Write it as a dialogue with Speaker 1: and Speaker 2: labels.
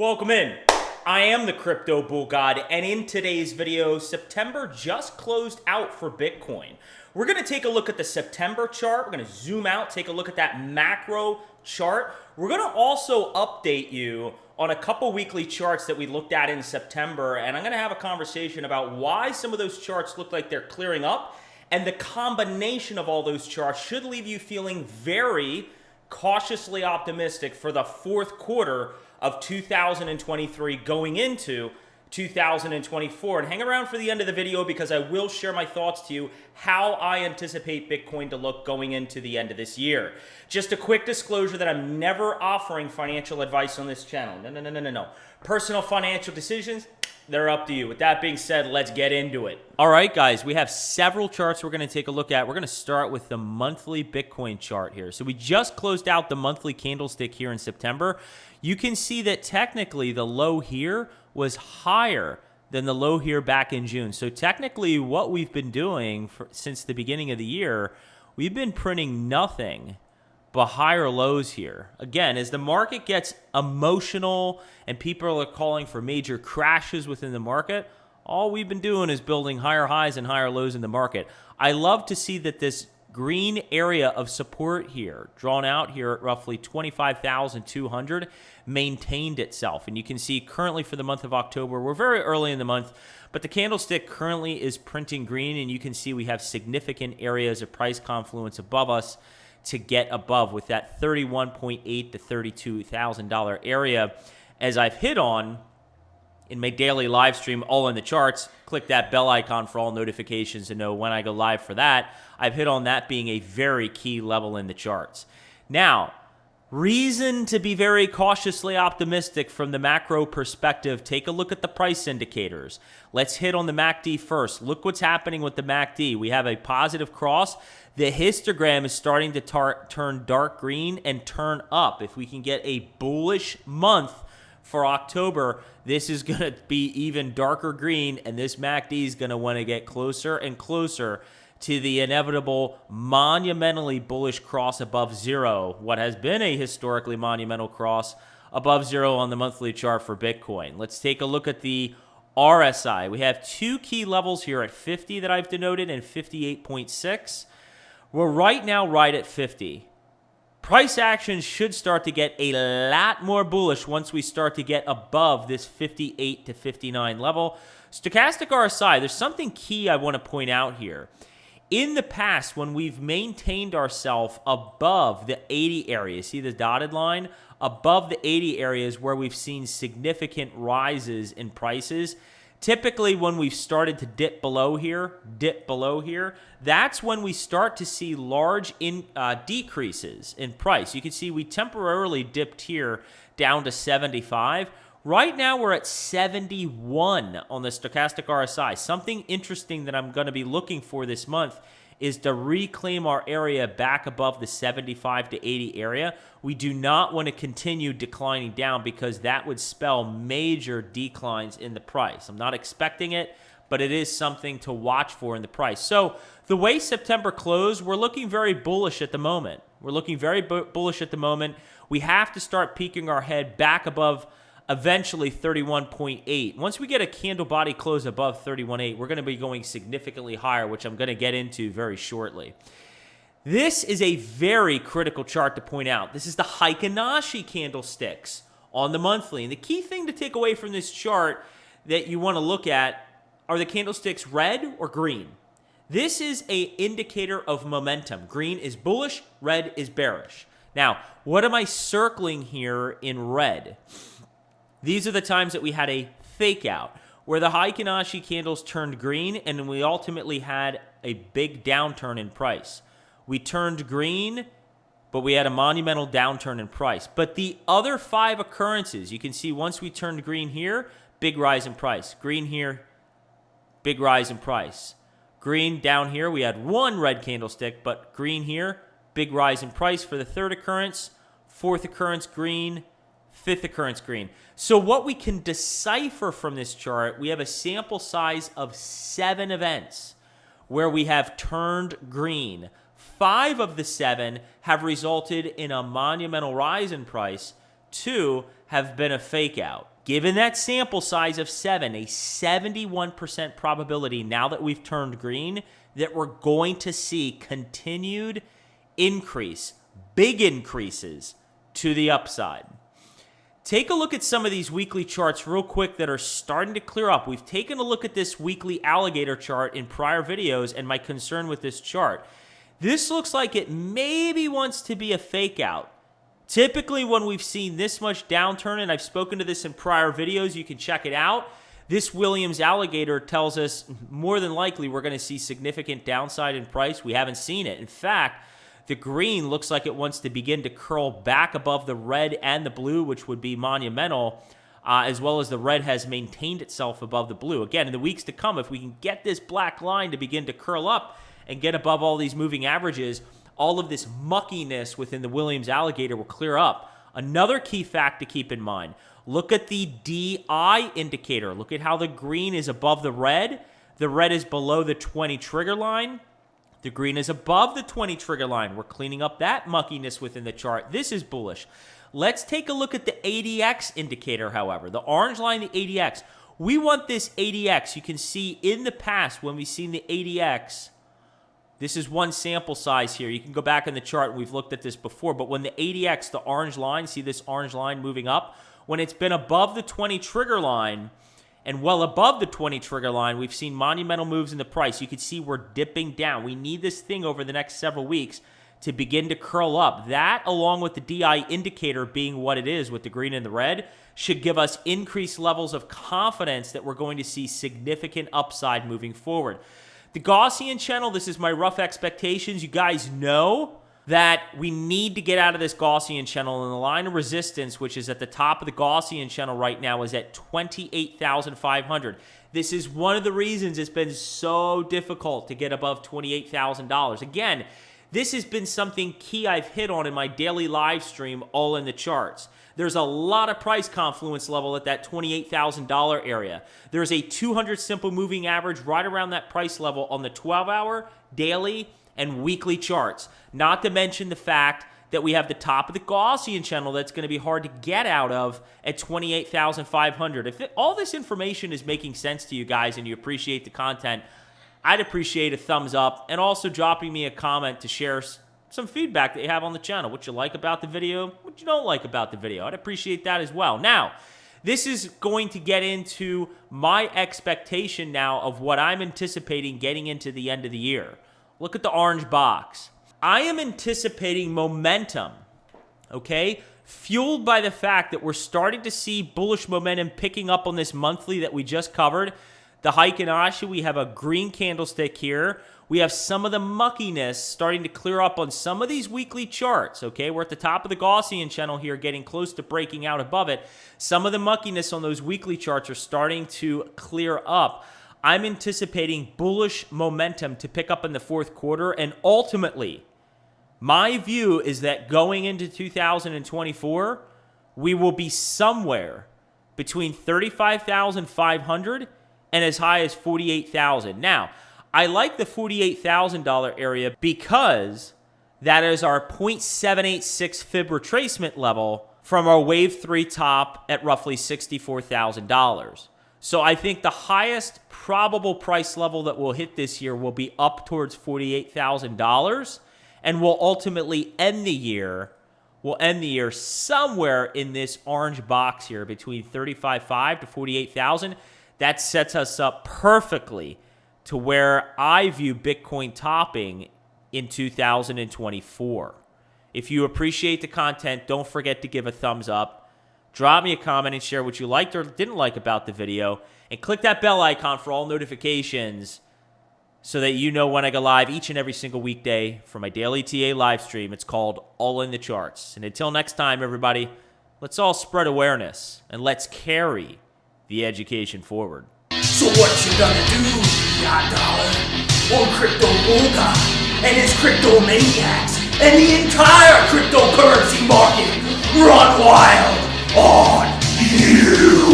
Speaker 1: Welcome in. I am the CryptoBullGod, and in today's video, September just closed out for Bitcoin. We're going to take a look at the September chart. We're going to zoom out, take a look at that macro chart. We're going to also update you on a couple weekly charts that we looked at in September, and I'm going to have a conversation about why some of those charts look like they're clearing up, and the combination of all those charts should leave you feeling very cautiously optimistic for the fourth quarter of 2023 going into 2024. And hang around for the end of the video because I will share my thoughts to you how I anticipate Bitcoin to look going into the end of this year. Just a quick disclosure that I'm never offering financial advice on this channel. No. Personal financial decisions, they're up to you. With that being said, let's get into it. All right, guys, we have several charts we're going to take a look at. We're going to start with the monthly Bitcoin chart here. So we just closed out the monthly candlestick here in September. You can see that technically the low here was higher than the low here back in June. So technically what we've been doing since the beginning of the year, we've been printing nothing but higher lows here. Again, as the market gets emotional and people are calling for major crashes within the market, all we've been doing is building higher highs and higher lows in the market. I love to see that this green area of support here, drawn out here at roughly 25,200, maintained itself. And you can see currently for the month of October, we're very early in the month, but the candlestick currently is printing green, and you can see we have significant areas of price confluence above us to get above with that $31.8 to $32,000 area. As I've hit on in my daily live stream, all in the charts, click that bell icon for all notifications to know when I go live for that. I've hit on that being a very key level in the charts. Now, reason to be very cautiously optimistic from the macro perspective. Take a look at the price indicators. Let's hit on the MACD first. Look what's happening with the MACD. We have a positive cross. The histogram is starting to turn dark green and turn up. If we can get a bullish month for October, this is going to be even darker green, and this MACD is going to want to get closer and closer to the inevitable monumentally bullish cross above zero, what has been a historically monumental cross above zero on the monthly chart for Bitcoin. Let's take a look at the RSI. We have two key levels here at 50 that I've denoted and 58.6. We're right now right at 50. Price action should start to get a lot more bullish once we start to get above this 58 to 59 level. Stochastic RSI, there's something key I want to point out here. In the past, when we've maintained ourselves above the 80 area, see the dotted line? Above the 80 areas where we've seen significant rises in prices, typically when we've started to dip below here, that's when we start to see large decreases in price. You can see we temporarily dipped here down to 75. Right now we're at 71 on the stochastic RSI. Something interesting that I'm going to be looking for this month is to reclaim our area back above the 75 to 80 area. We do not want to continue declining down because that would spell major declines in the price. I'm not expecting it, but it is something to watch for in the price. So the way September closed, we're looking very bullish at the moment. We have to start peeking our head back above eventually 31.8. Once we get a candle body close above 31.8, we're going to be going significantly higher, which I'm going to get into very shortly. This is a very critical chart to point out. This is the Heikin-Ashi candlesticks on the monthly. And the key thing to take away from this chart that you want to look at are the candlesticks red or green. This is an indicator of momentum. Green is bullish, red is bearish. Now, what am I circling here in red? These are the times that we had a fake out, where the Heikin-Ashi candles turned green, and we ultimately had a big downturn in price. We turned green, but we had a monumental downturn in price. But the other 5 occurrences, you can see once we turned green here, big rise in price. Green here, big rise in price. Green down here, we had 1 red candlestick, but green here, big rise in price for the 3rd occurrence. 4th occurrence, green. 5th occurrence, green. So what we can decipher from this chart, we have a sample size of 7 events where we have turned green. 5 of the 7 have resulted in a monumental rise in price. 2 have been a fake out. Given that sample size of 7, a 71% probability now that we've turned green that we're going to see continued increase, big increases to the upside. Take a look at some of these weekly charts real quick that are starting to clear up. We've taken a look at this weekly alligator chart in prior videos and my concern with this chart. This looks like it maybe wants to be a fake out. Typically when we've seen this much downturn, and I've spoken to this in prior videos, you can check it out, this Williams alligator tells us more than likely we're going to see significant downside in price. We haven't seen it. In fact, the green looks like it wants to begin to curl back above the red and the blue, which would be monumental, as well as the red has maintained itself above the blue. Again, in the weeks to come, if we can get this black line to begin to curl up and get above all these moving averages, all of this muckiness within the Williams alligator will clear up. Another key fact to keep in mind, look at the DI indicator. Look at how the green is above the red. The red is below the 20 trigger line. The green is above the 20 trigger line. We're cleaning up that muckiness within the chart. This is bullish. Let's take a look at the ADX indicator, however. The orange line, the ADX. We want this ADX. You can see in the past when we've seen the ADX, this is one sample size here. You can go back in the chart. We've looked at this before. But when the ADX, the orange line, see this orange line moving up? When it's been above the 20 trigger line and well above the 20 trigger line, we've seen monumental moves in the price. You can see we're dipping down. We need this thing over the next several weeks to begin to curl up. That, along with the DI indicator being what it is with the green and the red, should give us increased levels of confidence that we're going to see significant upside moving forward. The Gaussian channel, this is my rough expectations. You guys know that we need to get out of this Gaussian channel, and the line of resistance, which is at the top of the Gaussian channel right now, is at 28,500. This is one of the reasons it's been so difficult to get above $28,000. Again, this has been something key I've hit on in my daily live stream, all in the charts. There's a lot of price confluence level at that $28,000 area. There's a 200 simple moving average right around that price level on the 12-hour, daily, and weekly charts. Not to mention the fact that we have the top of the Gaussian channel that's going to be hard to get out of at 28,500. If all this information is making sense to you guys and you appreciate the content, I'd appreciate a thumbs up and also dropping me a comment to share some feedback that you have on the channel. What you like about the video, what you don't like about the video. I'd appreciate that as well. Now, this is going to get into my expectation now of what I'm anticipating getting into the end of the year. Look at the orange box. I am anticipating momentum, okay, fueled by the fact that we're starting to see bullish momentum picking up on this monthly that we just covered. The Heiken Ashi, we have a green candlestick here. We have some of the muckiness starting to clear up on some of these weekly charts, okay? We're at the top of the Gaussian channel here, getting close to breaking out above it. Some of the muckiness on those weekly charts are starting to clear up. I'm anticipating bullish momentum to pick up in the fourth quarter, and ultimately, my view is that going into 2024, we will be somewhere between 35,500 and as high as 48,000. Now, I like the $48,000 area because that is our 0.786 fib retracement level from our wave 3 top at roughly $64,000. So I think the highest probable price level that we'll hit this year will be up towards $48,000, and we'll ultimately end the year. We'll end the year somewhere in this orange box here between 35,500 to 48,000. That sets us up perfectly to where I view Bitcoin topping in 2024. If you appreciate the content, don't forget to give a thumbs up. Drop me a comment and share what you liked or didn't like about the video. And click that bell icon for all notifications so that you know when I go live each and every single weekday for my daily TA live stream. It's called All in the Charts. And until next time, everybody, let's all spread awareness and let's carry the education forward.
Speaker 2: So what you gonna do, $5 on CryptoBullGod and his crypto maniacs and the entire cryptocurrency market run wild on you?